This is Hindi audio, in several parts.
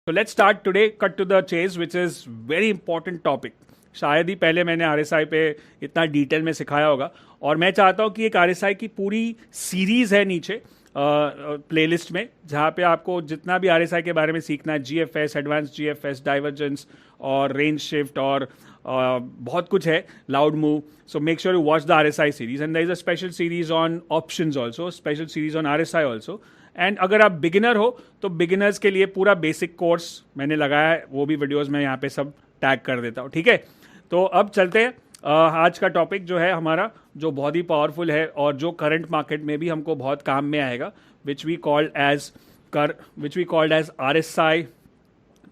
So let's start today, cut to the chase, which is very important topic. शायद ही पहले मैंने RSI पे इतना डिटेल में सिखाया होगा और मैं चाहता हूँ कि एक RSI की पूरी सीरीज़ है नीचे प्लेलिस्ट में, जहाँ पे आपको जितना भी RSI के बारे में सीखना है, GFS, एडवांस GFS, डाइवर्जेंस और रेंज शिफ्ट और बहुत कुछ है, loud move. So make sure you watch the RSI series and there is a special series on options also, special series on RSI also. And अगर आप बिगिनर हो तो बिगिनर्स के लिए पूरा बेसिक कोर्स मैंने लगाया है, वो भी वीडियोस में यहाँ पे सब टैग कर देता हूँ. ठीक है, तो अब चलते हैं. आज का टॉपिक जो है हमारा, जो बहुत ही पावरफुल है और जो करंट मार्केट में भी हमको बहुत काम में आएगा, which we called as RSI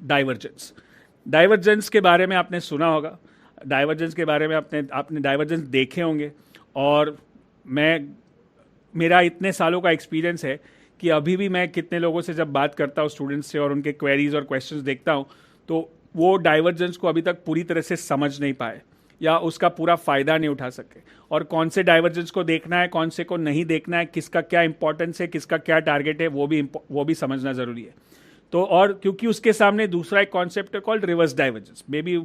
divergence. Divergence के बारे में आपने सुना होगा, डाइवर्जेंस के बारे में आपने डाइवर्जेंस देखे होंगे. और मेरा इतने सालों का एक्सपीरियंस है कि अभी भी मैं कितने लोगों से जब बात करता हूँ, स्टूडेंट्स से, और उनके क्वेरीज और क्वेश्चंस देखता हूँ, तो वो डाइवर्जेंस को अभी तक पूरी तरह से समझ नहीं पाए या उसका पूरा फ़ायदा नहीं उठा सके. और कौन से डाइवर्जेंस को देखना है, कौन से को नहीं देखना है, किसका क्या इंपॉर्टेंस है, किसका क्या टारगेट है, वो भी समझना ज़रूरी है. तो और क्योंकि उसके सामने दूसरा एक कॉन्सेप्ट है called reverse divergence. May be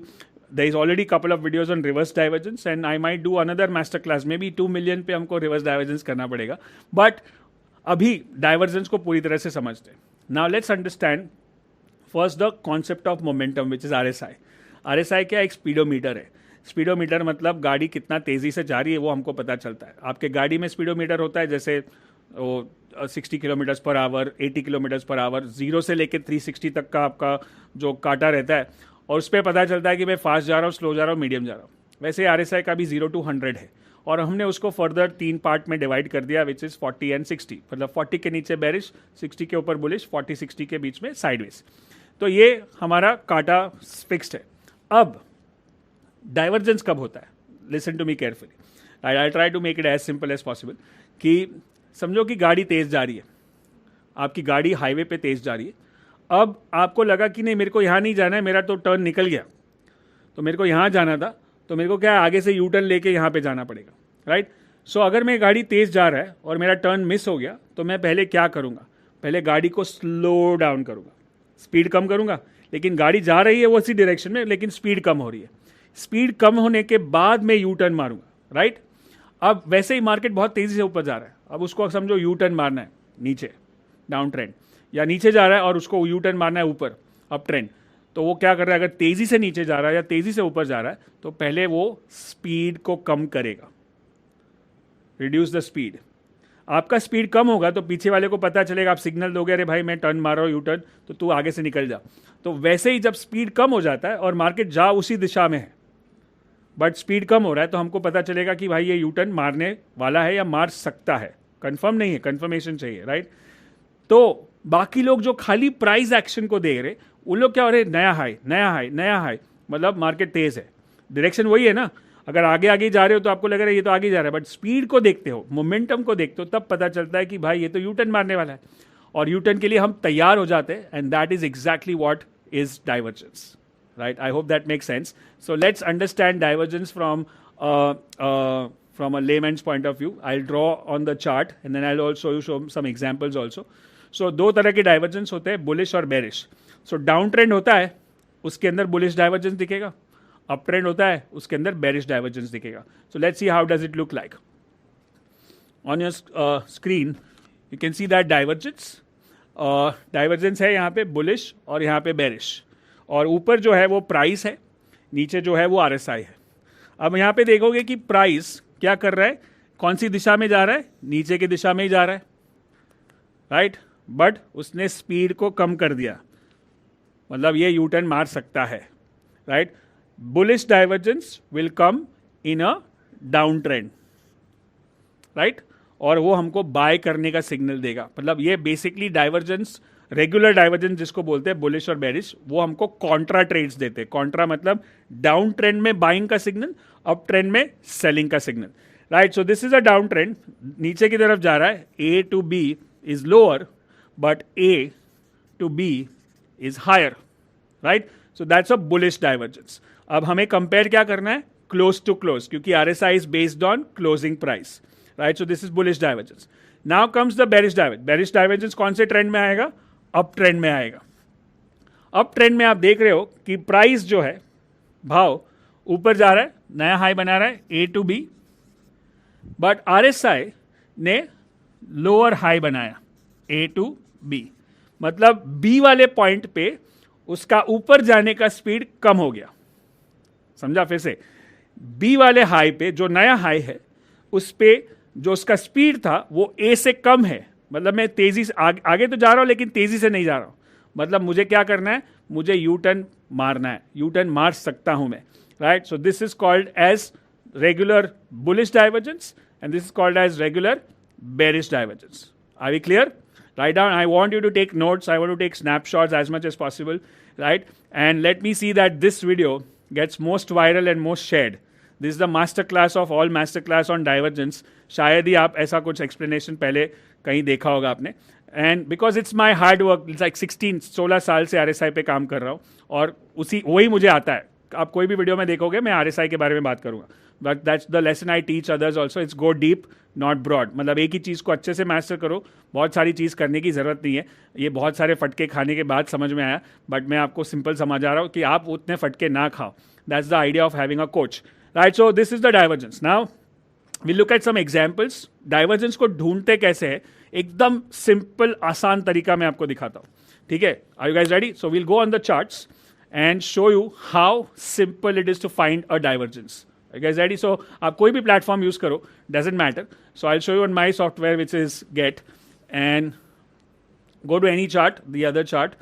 there is already couple of videos on reverse divergence and I might do another master class, maybe 2 million पे हमको reverse divergence करना पड़ेगा. बट अभी डाइवर्जेंस को पूरी तरह से समझते हैं. Now let's understand first the concept of momentum which is RSI. RSI क्या एक स्पीडोमीटर है. स्पीडोमीटर मतलब गाड़ी कितना तेजी से जा रही है वो हमको पता चलता है. आपके गाड़ी में स्पीडोमीटर होता है, जैसे वो 60 kilometres per hour, 80 kilometres per hour, 0 से लेकर 360 तक का आपका जो काटा रहता है, और उस पर पता चलता है कि मैं फास्ट जा रहा हूँ, स्लो जा रहा हूँ, मीडियम जा रहा हूँ. वैसे RSI का भी 0 to 100 है, और हमने उसको फर्दर 3 पार्ट में डिवाइड कर दिया, विच इज़ 40 and 60. मतलब 40 के नीचे बेरिश, 60 के ऊपर बुलिश, 40-60 के बीच में साइडवेज. तो ये हमारा काटा फिक्स्ड है. अब डाइवर्जेंस कब होता है? Listen to me carefully. I try to make it as simple as possible. कि समझो कि गाड़ी तेज़ जा रही है, आपकी गाड़ी हाईवे पे तेज़ जा रही है. अब आपको लगा कि नहीं, मेरे को यहाँ नहीं जाना है, मेरा तो टर्न निकल गया, तो मेरे को यहाँ जाना था, तो मेरे को क्या है, आगे से यू टर्न लेके यहाँ पे जाना पड़ेगा, राइट. सो अगर मैं गाड़ी तेज़ जा रहा है और मेरा टर्न मिस हो गया, तो मैं पहले क्या करूँगा? पहले गाड़ी को स्लो डाउन करूँगा, स्पीड कम करूँगा. लेकिन गाड़ी जा रही है वो उसी डायरेक्शन में, लेकिन स्पीड कम हो रही है. स्पीड कम होने के बाद मैं यू टर्न मारूंगा, राइट. अब वैसे ही मार्केट बहुत तेज़ी से ऊपर जा रहा है, अब उसको समझो यू टर्न मारना है नीचे, डाउन ट्रेंड, या नीचे जा रहा है और उसको यू टर्न मारना है ऊपर, अप ट्रेंड. तो वो क्या कर रहा है? अगर तेज़ी से नीचे जा रहा है या तेज़ी से ऊपर जा रहा है, तो पहले वो स्पीड को कम करेगा, रिड्यूस द स्पीड. आपका स्पीड कम होगा तो पीछे वाले को पता चलेगा, आप सिग्नल दोगे, अरे भाई मैं टर्न मार रहा हूँ यू टर्न, तो तू आगे से निकल जा. तो वैसे ही जब स्पीड कम हो जाता है और मार्केट जा उसी दिशा में है, बट स्पीड कम हो रहा है, तो हमको पता चलेगा कि भाई ये यू टर्न मारने वाला है या मार सकता है. कंफर्म नहीं है, कंफर्मेशन चाहिए, राइट. तो बाकी लोग जो खाली प्राइस एक्शन को देख रहे, उन लोग क्या हो रहे, नया हाई, नया हाई, नया हाई, मतलब मार्केट तेज है, डायरेक्शन वही है ना. अगर आगे आगे जा रहे हो तो आपको लग रहा है ये तो आगे जा रहा है, बट स्पीड को देखते हो, मोमेंटम को देखते हो, तब पता चलता है कि भाई ये तो यू टर्न मारने वाला है, और यू टर्न के लिए हम तैयार हो जाते हैं. And that is exactly what is divergence, right? I hope that makes sense. So let's understand divergence from a layman's point of view. I'll draw on the chart and then I'll also show some examples also. So दो तरह के डाइवर्जेंस होते हैं, बुलिश और बेरिश. सो डाउन ट्रेंड होता है, उसके अंदर बुलिश डाइवर्जेंस दिखेगा. अप ट्रेंड होता है, उसके अंदर बेरिश डाइवर्जेंस दिखेगा. So let's see how does it look like on your screen. You can see that divergence. Divergence है यहाँ पे बुलिश और यहाँ पे बेरिश, और ऊपर जो है वो प्राइस है, नीचे जो है वो RSI है. अब यहाँ पे देखोगे कि प्राइस क्या कर रहा है, कौन सी दिशा में जा रहा है, नीचे की दिशा में ही जा रहा है, राइट. बट उसने स्पीड को कम कर दिया, मतलब ये यू टर्न मार सकता है, right. Bullish divergence will come in a down trend, right, और वो हमको बाय करने का सिग्नल देगा. मतलब ये बेसिकली डाइवर्जेंस, रेगुलर डाइवर्जेंस जिसको बोलते हैं बुलिश और बेरिश, वो हमको कॉन्ट्रा ट्रेड्स देते हैं. कॉन्ट्रा मतलब डाउन ट्रेंड में बाइंग का सिग्नल, अप ट्रेंड में सेलिंग का signal, right. So this is a down trend, नीचे की तरफ जा रहा है, A to B is lower but A to B is higher, right. So that's a bullish divergence. अब हमें कंपेयर क्या करना है, क्लोज टू क्लोज, क्योंकि RSI is based on closing price, right. So this is bullish divergence. Now comes the bearish divergence. Bearish divergence कौन से ट्रेंड में आएगा? अप ट्रेंड में आएगा. अब ट्रेंड में आप देख रहे हो कि प्राइस जो है, भाव ऊपर जा रहा है, नया हाई बना रहा है ए टू बी, बट आरएसआई ने लोअर हाई बनाया ए टू बी, मतलब बी वाले पॉइंट पे उसका ऊपर जाने का स्पीड कम हो गया। समझा? फिर से, बी वाले हाई पे जो नया हाई है उस पे जो उसका स्पीड था वो ए से कम है, मतलब मैं तेजी से आगे तो जा रहा हूं लेकिन तेजी से नहीं जा रहा हूं। मतलब मुझे क्या करना है, मुझे यू टर्न मारना है, यू टर्न मार सकता हूं मैं, right? So this is called as regular bullish divergence and this is called as regular bearish divergence. Are we clear? Write down. I want you to take notes. I want to take snapshots as much as possible, right? And let me see that this video gets most viral and most shared. This is the master class of all master class on divergence. शायद ही आप ऐसा कुछ explanation पहले कहीं देखा होगा आपने. And because it's my hard work, it's like 16 साल से RSI पे काम कर रहा हूँ और वही मुझे आता है. आप कोई भी वीडियो में देखोगे मैं RSI के बारे में बात करूंगा. But that's the lesson I teach others also. It's go deep not broad. मतलब एक ही चीज़ को अच्छे से मास्टर करो, बहुत सारी चीज़ करने की ज़रूरत नहीं है. ये बहुत सारे फटके खाने के बाद समझ में आया, बट मैं आपको सिंपल समझा रहा हूँ कि आप उतने फटके ना खाओ. That's the idea of having a coach, right? So this is the divergence. Now we look at some examples. Divergence को ढूंढते कैसे है, एकदम सिंपल आसान तरीका मैं आपको दिखाता हूँ. ठीक है? Are you guys ready? So we'll go on the charts and show you how simple it is to find a divergence. Are you guys ready? So आप कोई भी platform use करो, doesn't matter. So I'll show you on my software which is Get, and go to any chart, the other chart.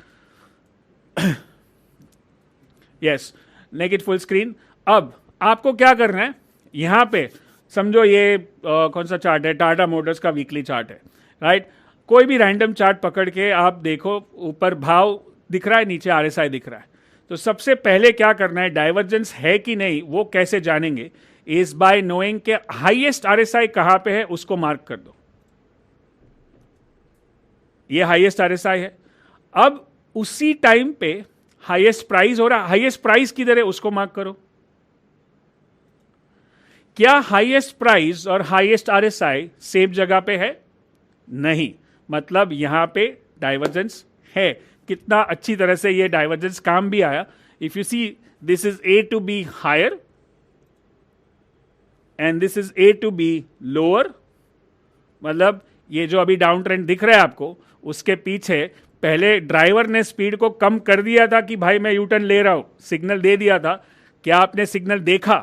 Yes, make it full screen. अब आपको क्या करना है, यहाँ पे समझो ये कौन सा चार्ट है, टाटा मोटर्स का वीकली चार्ट है, राइट? कोई भी रैंडम चार्ट पकड़ के आप देखो, ऊपर भाव दिख रहा है, नीचे आरएसआई दिख रहा है. तो सबसे पहले क्या करना है, डाइवर्जेंस है कि नहीं वो कैसे जानेंगे, इज बाय नोइंग के हाईएस्ट आरएसआई कहां पे है उसको मार्क कर दो. ये हाईएस्ट आरएसआई है. अब उसी टाइम पे हाईएस्ट प्राइस हो रहा, हाईएस्ट प्राइस किधर है उसको मार्क करो. क्या हाईएस्ट प्राइस और हाईएस्ट आरएसआई सेम जगह पे है? नहीं. मतलब यहां पे डाइवर्जेंस है. कितना अच्छी तरह से ये डाइवर्जेंस काम भी आया. If you see, this is A to B higher and this is A to B lower. मतलब ये जो अभी डाउन ट्रेंड दिख रहा है आपको, उसके पीछे पहले ड्राइवर ने स्पीड को कम कर दिया था कि भाई मैं यू टर्न ले रहा हूं, सिग्नल दे दिया था. क्या आपने सिग्नल देखा?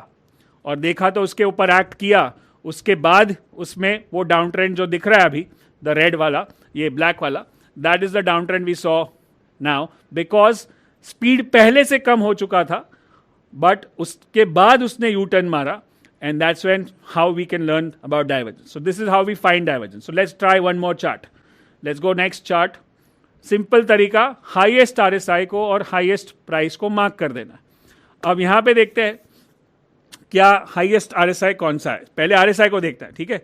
और देखा तो उसके ऊपर एक्ट किया. उसके बाद उसमें वो डाउन ट्रेंड जो दिख रहा है अभी, द रेड वाला, ये ब्लैक वाला, that is the down trend we saw now. Because speed पहले से कम हो चुका था, बट उसके बाद उसने यू टर्न मारा, and that's when how we can learn about divergence. So this is how we find divergence. So let's try one more chart. Let's go next chart. Simple तरीका, हाईएस्ट आरएसआई को और हाईएस्ट प्राइस को मार्क कर देना. अब यहां पे देखते हैं क्या हाईएस्ट आरएसआई कौन सा है. पहले आरएसआई को देखता है, ठीक है?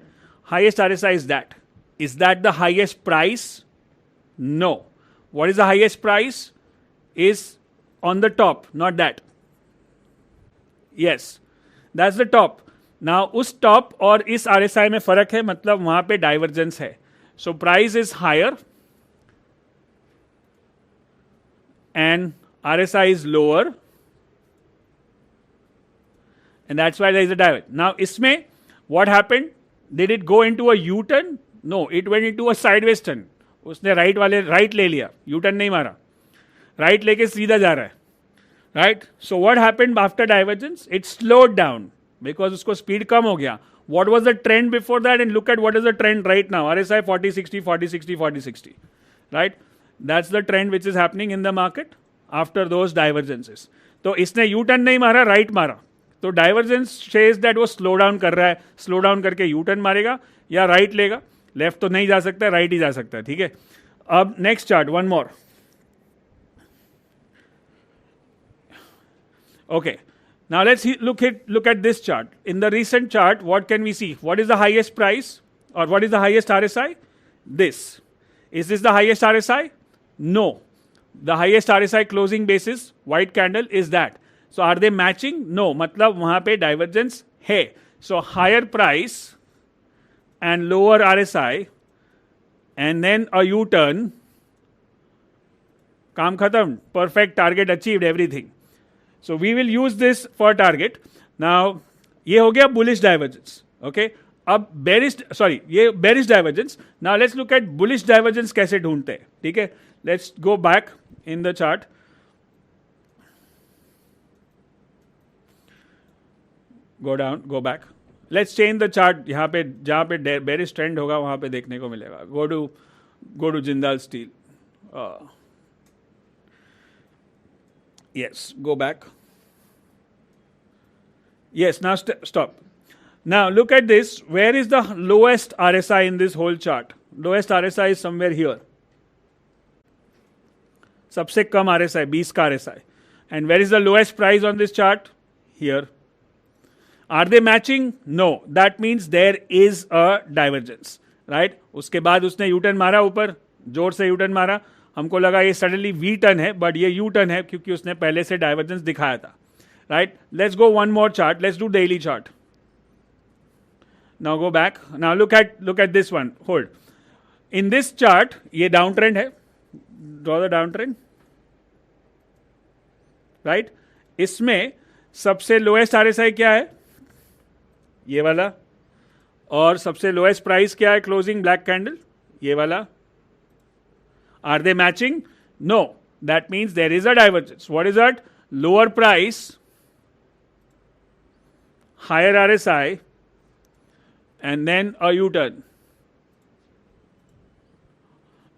Highest RSI is that the highest price? No. What is the highest price? Is on the top, not that. Yes, that's the top. Now उस टॉप और इस आरएसआई में फर्क है, मतलब वहां पे डाइवर्जेंस है. So price is higher and RSI is lower, and that's why there is a divergence. Now इसमें what happened? Did it go into a U-turn? No, it went into a sideways turn. उसने राइट ले लिया, यू टर्न नहीं मारा, राइट लेके सीधा जा रहा है, right? So what happened after divergence? It slowed down because उसको स्पीड कम हो गया. What was the trend before that and look at what is the trend right now. RSI 40-60, 40-60, 40-60, right? That's the trend which is happening in the market after those divergences. तो इसने यू टर्न नहीं मारा, राइट मारा. तो डाइवर्जेंस शेज दैट वो स्लो डाउन कर रहा है. स्लो डाउन करके यू टर्न मारेगा या राइट लेगा. लेफ्ट तो नहीं जा सकता, राइट ही जा सकता है, ठीक है? अब next chart, one more. Okay, now let's look at this chart. In the recent chart, what can we see? What is the highest price or what is the highest RSI? This. Is this the highest RSI? No. The highest RSI closing basis, white candle, is that. So are they matching? No. मतलब वहां पे divergence है. So higher price and lower RSI and then a U-turn काम खत्म, perfect, target achieved, everything. So we will use this for target. Now ये हो गया bullish divergence. Okay, अब ये bearish divergence. Now let's look at bullish divergence कैसे ढूंढते हैं. ठीक है, let's go back in the chart. Go down, go back. Let's change the chart. यहाँ पे जहाँ पे bearish trend होगा वहाँ पे देखने को मिलेगा. Go to Jindal Steel. Yes, go back. Yes, now stop. Now look at this. Where is the lowest RSI in this whole chart? Lowest RSI is somewhere here. सबसे कम RSI, 20 का RSI. And where is the lowest price on this chart? Here. Are they matching? No. That means there is a divergence. Right? उसके बाद उसने यू टर्न मारा ऊपर, जोर से यू टर्न मारा. हमको लगा ये सडनली वी टर्न है, बट ये यू टर्न है क्योंकि उसने पहले से डाइवर्जेंस दिखाया था. Right, let's go one more chart. Let's do daily chart. Now go back. Now look at this one. Hold. In this chart ये डाउन ट्रेंड है. Draw the down trend. Right, इसमें सबसे लोएस्ट आरएसआई क्या है? ये वाला. और सबसे लोएस्ट प्राइस क्या है क्लोजिंग ब्लैक कैंडल? ये वाला. Are they matching? No. That means there is a divergence. What is that? Lower price, higher RSI, and then a U-turn.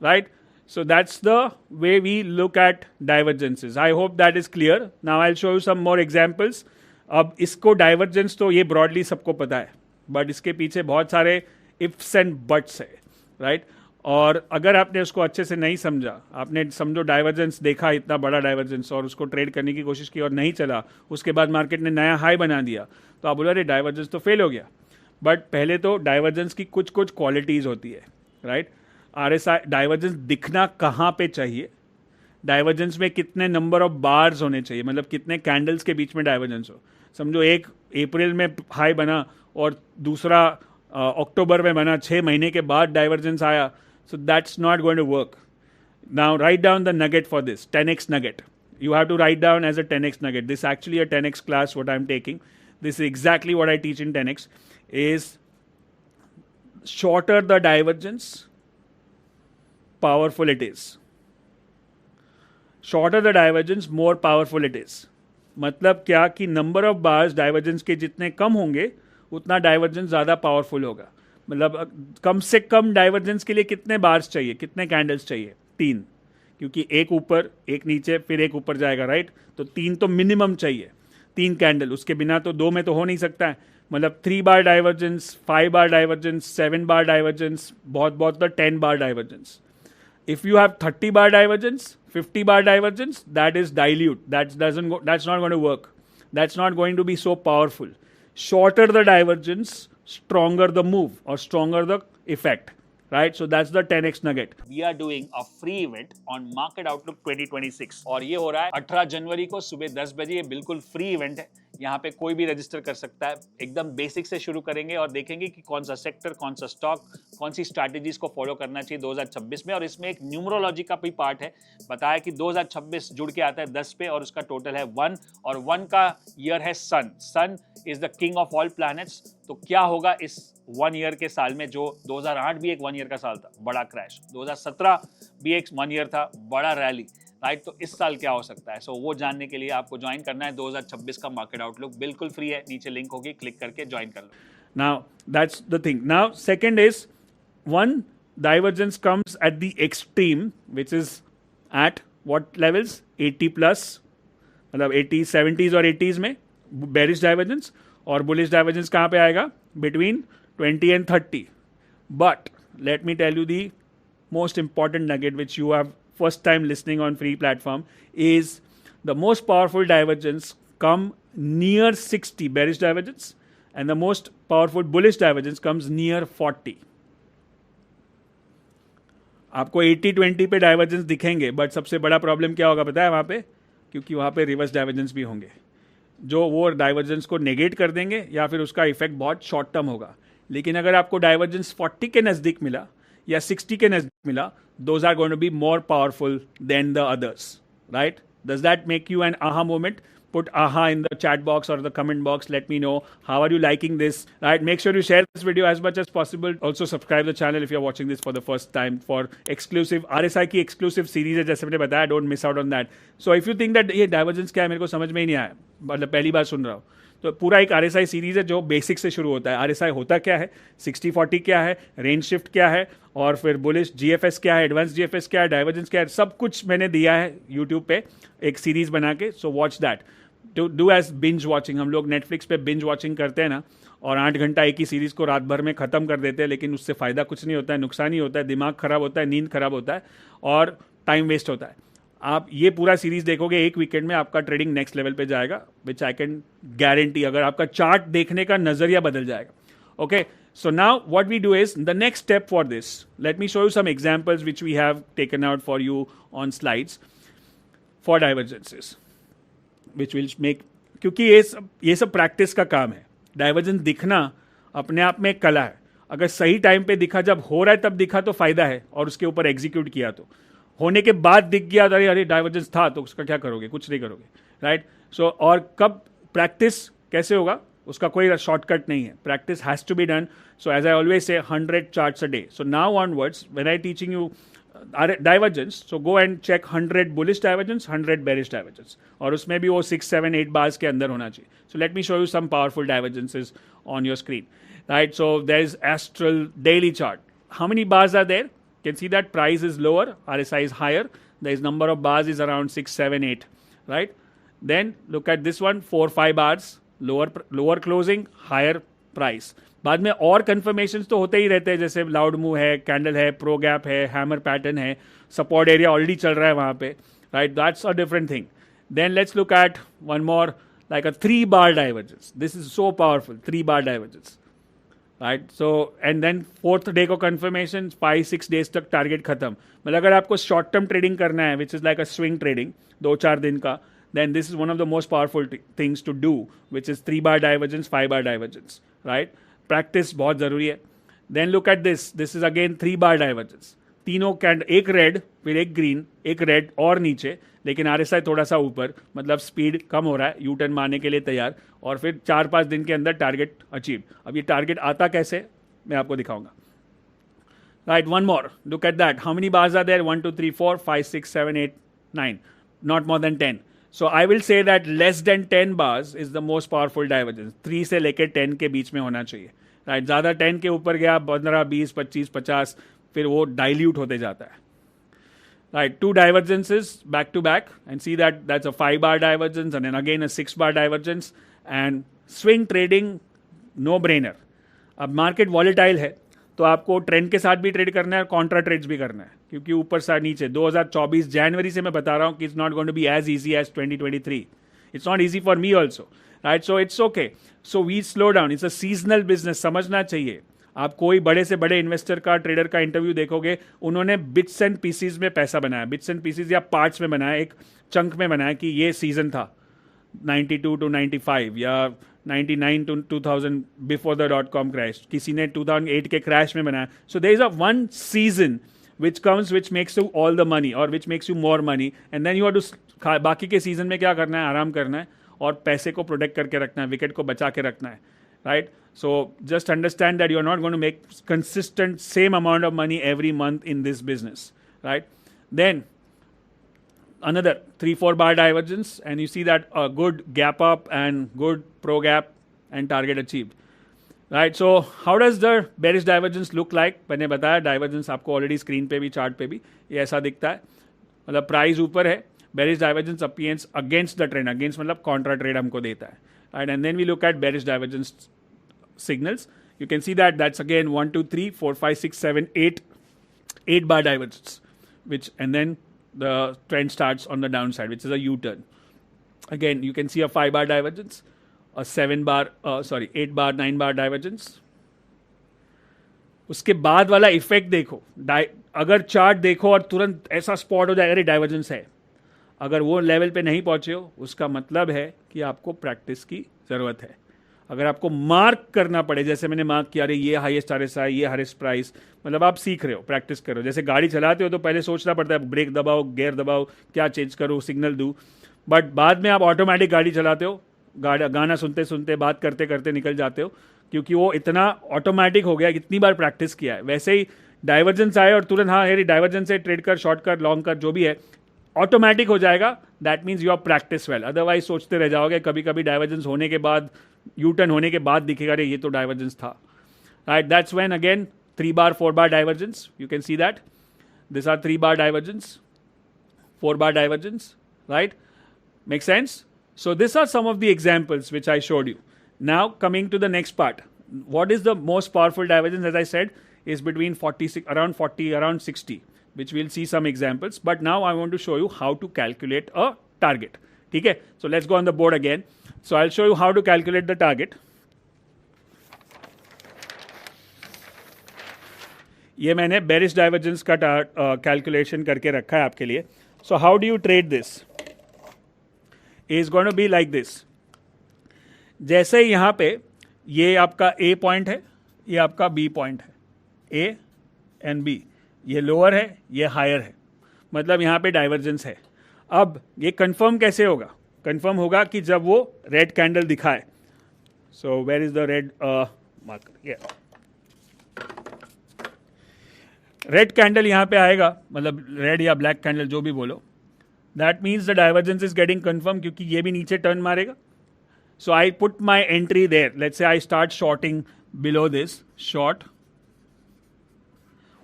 Right? So that's the way we look at divergences. I hope that is clear. Now I'll show you some more examples. अब इसको divergence तो ये broadly सबको पता है, but इसके पीछे बहुत सारे ifs and buts है. Right? और अगर आपने उसको अच्छे से नहीं समझा, आपने समझो डाइवर्जेंस देखा, इतना बड़ा डाइवर्जेंस, और उसको ट्रेड करने की कोशिश की और नहीं चला, उसके बाद मार्केट ने नया हाई बना दिया, तो आप बोलो अरे डाइवर्जेंस तो फेल हो गया. बट पहले तो डाइवर्जेंस की कुछ क्वालिटीज़ होती है. राइट, आरएसआई डाइवर्जेंस दिखना कहाँ पे चाहिए, डाइवर्जेंस में कितने नंबर ऑफ बार्स होने चाहिए, मतलब कितने कैंडल्स के बीच में डाइवर्जेंस हो. समझो एक अप्रैल में हाई बना और दूसरा अक्टूबर में बना, 6 महीने के बाद डाइवर्जेंस आया. So that's not going to work. Now write down the nugget for this, 10x nugget. You have to write down as a 10x nugget. This is actually a 10x class what I'm taking. This is exactly what I teach in 10x. Is shorter the divergence, powerful it is. Shorter the divergence, more powerful it is. मतलब क्या कि नंबर ऑफ बार्स डाइवर्जेंस के जितने कम होंगे उतना डाइवर्जेंस ज़्यादा पावरफुल होगा. मतलब कम से कम डाइवर्जेंस के लिए कितने बार्स चाहिए, कितने कैंडल्स चाहिए? 3, क्योंकि एक ऊपर एक नीचे फिर एक ऊपर जाएगा. राइट, तो 3 तो मिनिमम चाहिए, 3 कैंडल. उसके बिना तो 2 में तो हो नहीं सकता है. मतलब 3 बार डाइवर्जेंस, 5 बार डाइवर्जेंस, 7 बार डाइवर्जेंस, बहुत तो 10 बार divergence. If you have 30 bar divergence, 50 bar divergence, that is dilute. That's not going to work. That's not going to be so powerful. Shorter the divergence, stronger the move or stronger the effect. Right? So that's the 10x nugget. We are doing a free event on Market Outlook 2026 और ये हो रहा है 18 जनवरी को सुबह 10 बजे. ये बिल्कुल फ्री इवेंट है. यहाँ पे कोई भी रजिस्टर कर सकता है. एकदम बेसिक से शुरू करेंगे और देखेंगे कि कौन सा सेक्टर, कौन सा स्टॉक, कौन सी स्ट्रैटेजीज को फॉलो करना चाहिए 2026 में. और इसमें एक न्यूमरोलॉजी का भी पार्ट है. बताया कि 2026 जुड़ के आता है 10 पे और उसका टोटल है 1 और 1 का ईयर है sun. Sun is the king of all planets. तो क्या होगा इस 1 ईयर के साल में? जो 2008 भी एक 1 ईयर का साल था, बड़ा क्रैश. 2017 भी एक 1 ईयर था, बड़ा रैली. राइट, तो इस साल क्या हो सकता है? सो वो जानने के लिए आपको ज्वाइन करना है 2026 का मार्केट आउटलुक. बिल्कुल फ्री है, नीचे लिंक होगी, क्लिक करके ज्वाइन कर लो. Now that's the thing. Now second is one divergence comes at the extreme which is at what levels? 80 plus, मतलब 80, 70s और 80s में बेरिश डाइवर्जेंस. और बुलिश डाइवर्जेंस कहाँ पे आएगा? Between 20 and 30. But let me tell you the most important nugget which you have first time listening on free platform is the most powerful divergence come near 60 bearish divergence and the most powerful bullish divergence comes near 40. आपको 80-20 पे डाइवर्जेंस दिखेंगे, बट सबसे बड़ा प्रॉब्लम क्या होगा पता है वहाँ पे? क्योंकि वहाँ पे रिवर्स डाइवर्जेंस भी होंगे जो वो डाइवर्जेंस को नेगेट कर देंगे या फिर उसका इफेक्ट बहुत शॉर्ट टर्म होगा. लेकिन अगर आपको डाइवर्जेंस 40 के नज़दीक मिला या 60 के नजदीक मिला, those are going to be more powerful than the others, right? Does that make you an aha moment? Put aha in the chat box or the comment box. Let me know how are you liking this, right? Make sure you share this video as much as possible. Also subscribe the channel if you're watching this for the first time for exclusive RSI की exclusive series है, जैसे मैंने बताया, don't miss out on that. So if you think that ये divergence क्या है, मेरे को समझ में ही नहीं आया, मतलब पहली बार सुन रहा हूँ, तो पूरा एक RSI सीरीज है जो बेसिक से शुरू होता है. RSI होता क्या है, 60-40 क्या है, रेंज शिफ्ट क्या है, और फिर बुलिश GFS क्या है, एडवांस GFS क्या है, डाइवर्जेंस क्या है, सब कुछ मैंने दिया है यूट्यूब पे एक सीरीज बना के. So watch that, do as binge watching. हम लोग नेटफ्लिक्स पे बिंज वॉचिंग करते हैं ना, और 8 घंटा एक ही सीरीज़ को रात भर में ख़त्म कर देते हैं, लेकिन उससे फ़ायदा कुछ नहीं होता है, नुकसान ही होता है, दिमाग ख़राब होता है, नींद ख़राब होता है और टाइम वेस्ट होता है. आप ये पूरा सीरीज़ देखोगे, एक वीकेंड में आपका ट्रेडिंग नेक्स्ट लेवल पे जाएगा, विच आई कैन गारंटी. अगर आपका चार्ट देखने का नज़रिया बदल जाएगा. Okay, so now what we do is the next step for this. Let me show you some examples which we have taken out for you on slides for divergences, which will make, क्योंकि ये सब प्रैक्टिस का काम है. डाइवर्जेंस दिखना अपने आप में एक कला है. अगर सही टाइम पे दिखा, जब हो रहा है तब दिखा तो फायदा है, और उसके ऊपर एग्जीक्यूट किया तो. होने के बाद दिख गया अरे अरे डाइवर्जेंस था, तो उसका क्या करोगे, कुछ नहीं करोगे, राइट. सो और कब प्रैक्टिस कैसे होगा, उसका कोई शॉर्टकट नहीं है. Practice has to be done. So as I always say 100 charts a day. So now onwards when I teaching you divergence, so go and check 100 bullish divergence, 100 bearish divergence, और उसमें भी वो 6, 7, 8 bars के अंदर होना चाहिए. So let me show you some powerful divergences on your screen, right? So there is Astral daily chart. How many bars are there? You can see that price is lower, RSI is higher, there is number of bars is around 6, 7, 8, right? Then look at this one, 4, 5 bars, lower closing, higher price. बाद में और कन्फर्मेशंस तो होते ही रहते हैं, जैसे लाउड मूव है, कैंडल है, प्रो गैप है, हैमर पैटर्न है, सपोर्ट एरिया ऑलरेडी चल रहा है वहाँ पे, right. That's a different thing. Then let's look at one more, like a 3 bar divergence. This is so powerful, 3 bar divergence, right. So and then 4th day को कन्फर्मेशन, 5-6 डेज तक टारगेट खत्म. मतलब अगर आपको शॉर्ट टर्म ट्रेडिंग करना है, which is like a swing trading, 2-4 दिन का, then this is one of the most powerful things to do, which is 3 bar divergence, 5 bar divergence, right. Practice बहुत ज़रूरी है. Then look at this is again 3 bar divergence. तीनों कैंड, एक रेड, फिर एक ग्रीन, एक रेड और नीचे, लेकिन RSI थोड़ा सा ऊपर, मतलब स्पीड कम हो रहा है, यू टर्न मारने के लिए तैयार, और फिर 4-5 दिन के अंदर टारगेट अचीव. अब ये टारगेट आता कैसे, मैं आपको दिखाऊंगा, right. One more, look at that. How many bars are there, 1 2 3 4 5 6 7 8 9, not more than 10. So I will say that less than 10 bars is the most powerful divergence. 3 से लेकर 10 के बीच में होना चाहिए, राइट. ज़्यादा 10 के ऊपर गया, 15, 20, 25, 50, फिर वो डाइल्यूट होते जाता है, right. 2 divergences back to back and see that that's a 5 bar divergence and then again a 6 bar divergence. And swing trading no brainer. अब मार्केट वॉलेटाइल है, तो आपको ट्रेंड के साथ भी ट्रेड करना है और कॉन्ट्रा ट्रेड्स भी करना है, क्योंकि ऊपर से नीचे 2024 जनवरी से मैं बता रहा हूँ कि it's not going to be as easy as 2023. It's not easy for me also, right. So it's okay. So we slow down. It's a seasonal business, समझना चाहिए. आप कोई बड़े से बड़े इन्वेस्टर का, ट्रेडर का इंटरव्यू देखोगे, उन्होंने बिट्स एंड पीसीज में पैसा बनाया, बिट्स एंड पीसीज या पार्ट्स में बनाया, एक चंक में बनाया कि ये सीजन था 92 to 95 या 99 to 2000 before the .com crash. किसी ने 2008 के क्रैश में बनाया. So there is a one season which comes which makes you all the money और which makes you more money, and then you are to, बाकी के सीजन में क्या करना है, आराम करना है और पैसे को प्रोटेक्ट करके रखना है, विकेट को बचा के रखना है, right. So just understand that you are not going to make consistent same amount of money every month in this business, right? Then another 3-4 bar divergence, and you see that a good gap up and good pro gap and target achieved, right? So how does the bearish divergence look like? मैंने बताया divergence आपको already screen पे भी, chart पे भी ये ऐसा दिखता है, मतलब प्राइस ऊपर है, bearish divergence appears against the trend, against मतलब contra trade हमको देता है, right? And then we look at bearish divergence signals. You can see that that's again 1 2 3 4 5 6 7 8 bar divergence, which, and then the trend starts on the downside, which is a U-turn. Again, you can see a 5 bar divergence, a 8 bar, 9 bar divergence. उसके बाद वाला इफेक्ट देखो, अगर चार्ट देखो और तुरंत ऐसा स्पॉट हो जाएगा, अरे डाइवर्जेंस है, अगर वो लेवल पे नहीं पहुंचे हो, उसका मतलब है कि आपको प्रैक्टिस की ज़रूरत है. अगर आपको मार्क करना पड़े, जैसे मैंने मार्क किया, अरे ये हाईएस्ट RSI, ये हाईएस्ट प्राइस, मतलब आप सीख रहे हो, प्रैक्टिस कर रहे हो। जैसे गाड़ी चलाते हो तो पहले सोचना पड़ता है, ब्रेक दबाओ, गियर दबाओ, क्या चेंज करो, सिग्नल दूँ, बट बाद में आप ऑटोमेटिक गाड़ी चलाते हो, गाना सुनते सुनते, बात करते करते निकल जाते हो, क्योंकि वो इतना ऑटोमेटिक हो गया, इतनी बार प्रैक्टिस किया है। वैसे ही डाइवर्जेंस आए और तुरंत हाँ यार डाइवर्जेंस से ट्रेड कर, शॉर्ट कर, लॉन्ग कर, जो भी है ऑटोमेटिक हो जाएगा। That means you are practice well, otherwise सोचते रह जाओगे, कभी कभी डाइवर्जेंस होने के बाद, यू टर्न होने के बाद दिखेगा अरे ये तो डाइवर्जेंस था, right. That's when again 3 bar 4 bar divergence, you can see that this are 3 bar divergence, 4 bar divergence, right, make sense. So these are some of the examples which I showed you. Now coming to the next part, what is the most powerful divergence? As I said, is between 40, around 60, which we'll see some examples. But now I want to show you how to calculate a target. Okay, so let's go on the board again. So I'll show you how to calculate the target. ये मैंने bearish divergence का calculation करके रखा है आपके लिए. So how do you trade this? Is going to be like this. जैसे यहाँ पे ये आपका A पॉइंट है, ये आपका B पॉइंट है, A एंड B, ये लोअर है, ये हायर है, मतलब यहाँ पे डाइवर्जेंस है। अब ये कंफर्म कैसे होगा? कंफर्म होगा कि जब वो रेड कैंडल दिखाए। So where is the red marker? Red candle यहाँ पे आएगा, मतलब रेड या ब्लैक कैंडल जो भी बोलो, that means the divergence is getting confirmed, क्योंकि ये भी नीचे टर्न मारेगा। So I put my entry there, let's say I start shorting below this, short.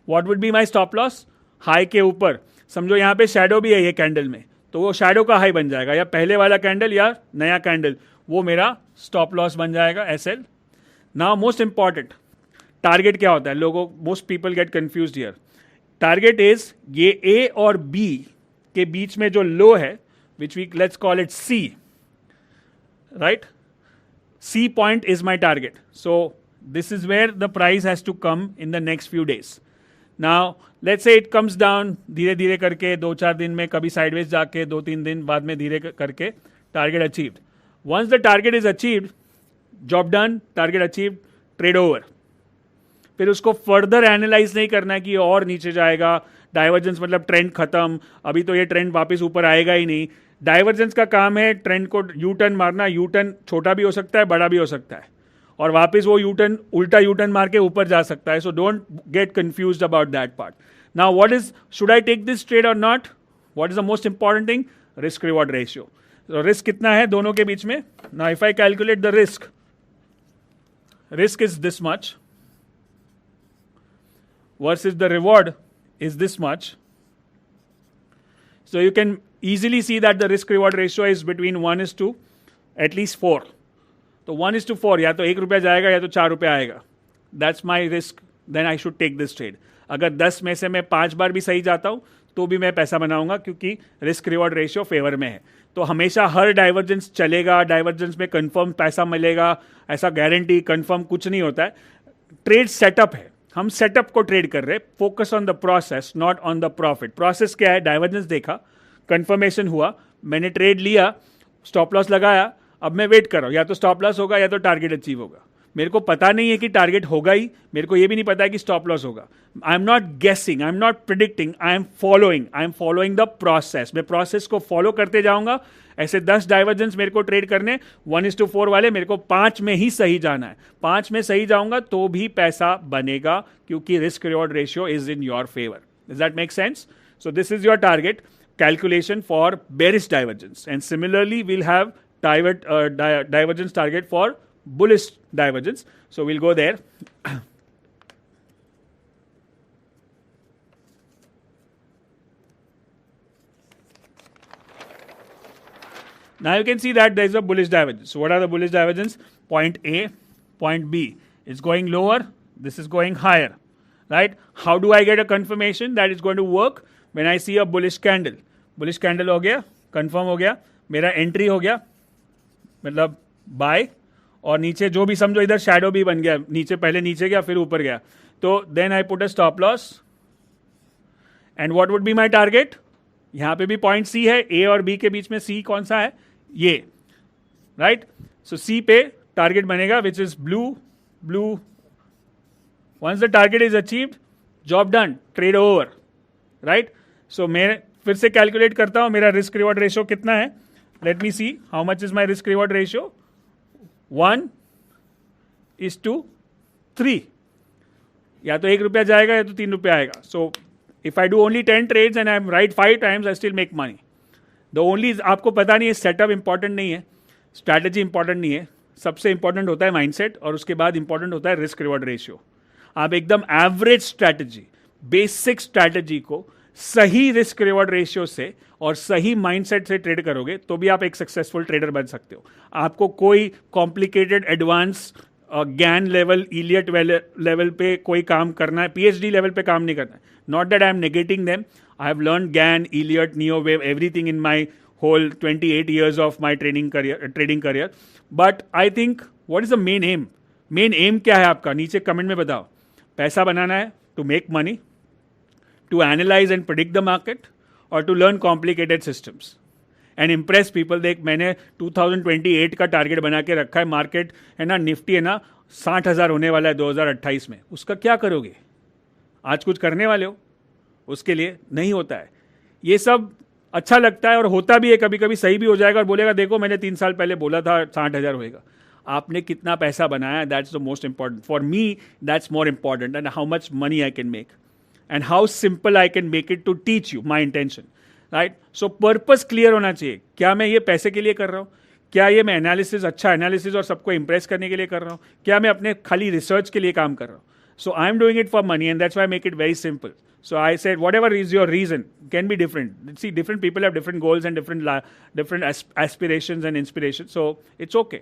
What would be my stop loss? High के ऊपर, समझो यहाँ पे शैडो भी है ये कैंडल में, तो वो शैडो का हाई बन जाएगा, या पहले वाला कैंडल या नया कैंडल, वो मेरा स्टॉप लॉस बन जाएगा, SL। Now most important, target क्या होता है? लोगों, most people get confused here. Target is ये A और B के बीच में जो लो है, which we let's call it C, right? C point is my target. So this is where the price has to come in the next few days. Now let's say it comes down धीरे धीरे करके, 2-4 दिन में, कभी साइडवेज जाके 2-3 दिन बाद में धीरे करके target achieved. Once the target is achieved, job done, target achieved, trade over. फिर उसको फर्दर एनालाइज नहीं करना है कि और नीचे जाएगा, डाइवर्जेंस मतलब ट्रेंड खत्म, अभी तो ये ट्रेंड वापस ऊपर आएगा ही नहीं। डाइवर्जेंस का काम है ट्रेंड को यू टर्न मारना। यू टर्न छोटा भी हो सकता है, बड़ा भी हो सकता है, और वापस वो यू टर्न, उल्टा यू टर्न मार के ऊपर जा सकता है। So don't get confused about that part. Now what is, should I take this trade और not? What is the most important thing? Risk reward ratio. Risk कितना है दोनों के बीच में? Now if I calculate the risk, risk is this much versus the reward is this much. So you can easily see that the risk reward ratio is between 1 to at least 4. तो 1 to 4, या तो 1 रुपया जाएगा या तो 4 रुपया आएगा। That's my risk, then I should take this trade. अगर 10 में से मैं 5 बार भी सही जाता हूँ तो भी मैं पैसा बनाऊंगा, क्योंकि रिस्क रिवॉर्ड रेशियो फेवर में है। तो हमेशा हर डाइवर्जेंस चलेगा, डाइवर्जेंस में कंफर्म पैसा मिलेगा, ऐसा गारंटी कंफर्म कुछ नहीं होता है। ट्रेड सेटअप है, हम सेटअप को ट्रेड कर रहे हैं। Focus on the process, not on the profit. Process क्या है? डाइवर्जेंस देखा, कंफर्मेशन हुआ, मैंने ट्रेड लिया, स्टॉप लॉस लगाया, अब मैं वेट कर रहा हूँ, या तो स्टॉप लॉस होगा या तो टारगेट अचीव होगा। मेरे को पता नहीं है कि टारगेट होगा ही, मेरे को ये भी नहीं पता है कि स्टॉप लॉस होगा। आई एम नॉट गेसिंग, I am not predicting, I am following the process. मैं प्रोसेस को फॉलो करते जाऊंगा। ऐसे 10 डाइवर्जेंस मेरे को ट्रेड करने, 1:4 वाले, मेरे को 5 में ही सही जाना है। 5 में सही जाऊंगा तो भी पैसा बनेगा, क्योंकि risk reward ratio is in your favour. Does that make sense? So this is your target calculation for bearish divergence, and similarly we'll have divergence target for bullish divergence. So we'll go there. Now you can see that there is a bullish divergence. So what are the bullish divergence? Point A, point B is going lower, this is going higher, right? How do I get a confirmation that it's going to work? When I see a bullish candle. Bullish candle हो गया, कंफर्म हो गया, मेरा एंट्री हो गया, मतलब बाय, और नीचे जो भी समझो इधर शैडो भी बन गया, नीचे पहले नीचे गया फिर ऊपर गया, तो then I put a stop loss. And what would be my target? यहाँ पे भी पॉइंट सी है, ए और बी के बीच में सी कौन सा है? ये, राइट? सो सी पे टारगेट बनेगा which is blue. Once the target is achieved, job done, trade over, right. So मैं फिर से कैलकुलेट करता हूं मेरा रिस्क रिवॉर्ड रेशियो कितना है. Let me see how much is my risk reward ratio. 1:3. या तो 1 रुपया जाएगा या तो 3 रुपया आएगा. So if I do only 10 trades and I am right 5 times, I still make money. The only, आपको पता नहीं है, सेटअप इंपॉर्टेंट नहीं है, स्ट्रैटेजी इंपॉर्टेंट नहीं है. सबसे इंपॉर्टेंट होता है माइंडसेट, और उसके बाद इंपॉर्टेंट होता है रिस्क रिवॉर्ड रेशियो. आप एकदम एवरेज स्ट्रैटेजी, बेसिक स्ट्रैटेजी को सही रिस्क रिवॉर्ड रेशियो से और सही माइंडसेट से ट्रेड करोगे तो भी आप एक सक्सेसफुल ट्रेडर बन सकते हो. आपको कोई कॉम्प्लिकेटेड एडवांस ज्ञान लेवल, इलियट लेवल पे कोई काम करना है, PhD लेवल पे काम नहीं करना है. Not that I am negating them. I have learn Gann, Elliott, neo wave, everything in my whole 28 years of my trading career. But I think, what is the main aim? Main aim क्या है आपका? नीचे कमेंट में बताओ. पैसा बनाना है, to make money, to analyze and predict the market, or to learn complicated systems and impress people. देख, मैंने 2028 का टारगेट बना के रखा है. मार्केट है ना, निफ्टी है ना 60,000 होने वाला है 2028 में. उसका क्या करोगे? आज कुछ करने वाले हो? उसके लिए नहीं होता है. ये सब अच्छा लगता है और होता भी है, कभी कभी सही भी हो जाएगा और बोलेगा देखो मैंने 3 साल पहले बोला था 60,000 होएगा. आपने कितना पैसा बनाया, that's the most important. For me that's more important, and how much money I can make and how simple I can make it to teach you my intention, right. So purpose clear होना चाहिए. क्या मैं ये पैसे के लिए कर रहा हूँ? क्या ये मैं एनालिसिस, अच्छा एनालिसिस और सबको इंप्रेस करने के लिए कर रहा हूँ? क्या मैं अपने खाली रिसर्च के लिए काम कर रहा हूँ? So I am doing it for money, and that's why I make it very simple. So I said, whatever is your reason, can be different. See, different people have different goals and different aspirations and inspirations. So it's okay.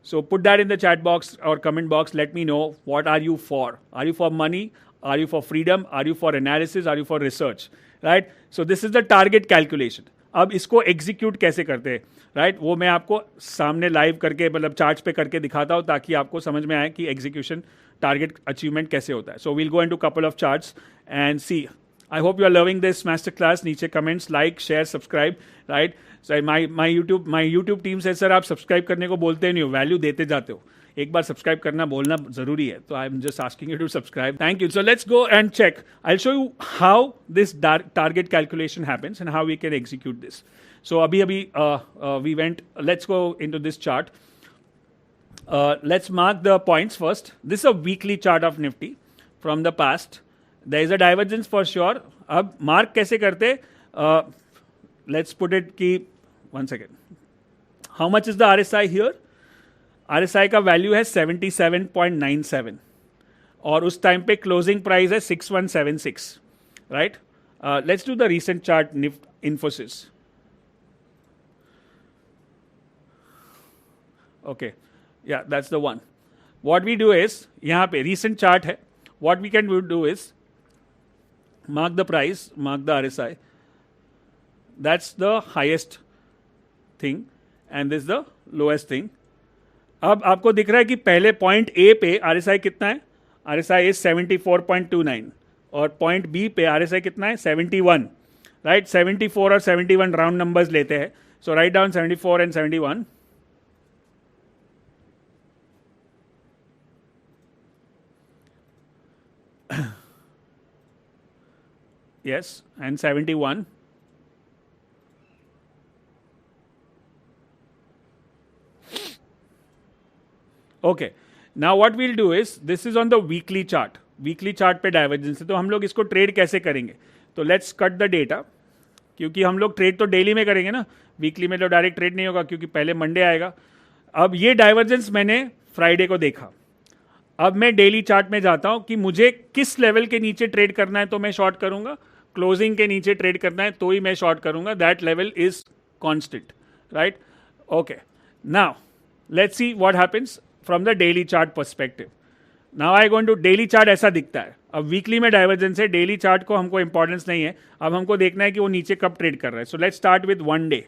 So put that in the chat box or comment box. Let me know, what are you for? Are you for money? Are you for freedom? Are you for analysis? Are you for research? Right? So this is the target calculation. अब इसको एग्जीक्यूट कैसे करते हैं, राइट, वो मैं आपको सामने लाइव करके, मतलब चार्ट्स पे करके दिखाता हूँ ताकि आपको समझ में आए कि एग्जीक्यूशन, टारगेट अचीवमेंट कैसे होता है. So we'll go into couple of charts and see. I hope you are loving this master class. नीचे comments, like, share, subscribe, right. So my YouTube team से, सर आप सब्सक्राइब करने को बोलते नहीं हो, वैल्यू देते जाते हो. एक बार सब्सक्राइब करना बोलना जरूरी है. तो I am just asking you to subscribe. Thank you. So let's go and check. I show you how this target calculation happens and how we can execute this. So अभी we went, let's go into this chart. Let's mark the points first. This is a weekly chart of Nifty from the past. There is a divergence for sure. अब mark कैसे करते? Let's put it कि, one second. How much is the RSI here? RSI का वैल्यू है 77.97 और उस टाइम पे क्लोजिंग प्राइस है 6176, right. Let's do the recent chart Infosys. Okay, yeah, that's the one. What we do is, यहाँ पे recent chart है. What we can do is mark the price, mark the RSI. That's the highest thing and this is the lowest thing. अब आपको दिख रहा है कि पहले पॉइंट A पे RSI कितना है? RSI is 74.29 और पॉइंट B पे RSI कितना है? 71, राइट. 74 और 71 राउंड नंबर्स लेते हैं. So write down 74 and 71. Yes, and 71. Okay, now what we'll do is, this is on the weekly chart. Weekly chart पे डाइवर्जेंस है, तो हम लोग इसको ट्रेड कैसे करेंगे? तो लेट्स कट द डेटा, क्योंकि हम लोग ट्रेड तो डेली में करेंगे ना, वीकली में तो डायरेक्ट ट्रेड नहीं होगा क्योंकि पहले मंडे आएगा. अब ये डाइवर्जेंस मैंने फ्राइडे को देखा. अब मैं डेली चार्ट में जाता हूं कि मुझे किस लेवल के नीचे ट्रेड करना है तो मैं शॉर्ट करूंगा, क्लोजिंग के नीचे ट्रेड करना है तो ही मैं शॉर्ट करूंगा. That level is constant, right. Okay, now let's see what happens from the daily chart perspective. Now I going to, daily chart ऐसा दिखता है. अब वीकली में डाइवर्जेंस है, डेली चार्ट को हमको इंपॉर्टेंस नहीं है. अब हमको देखना है कि वो नीचे कब ट्रेड कर रहा है. So let's start with 1 day.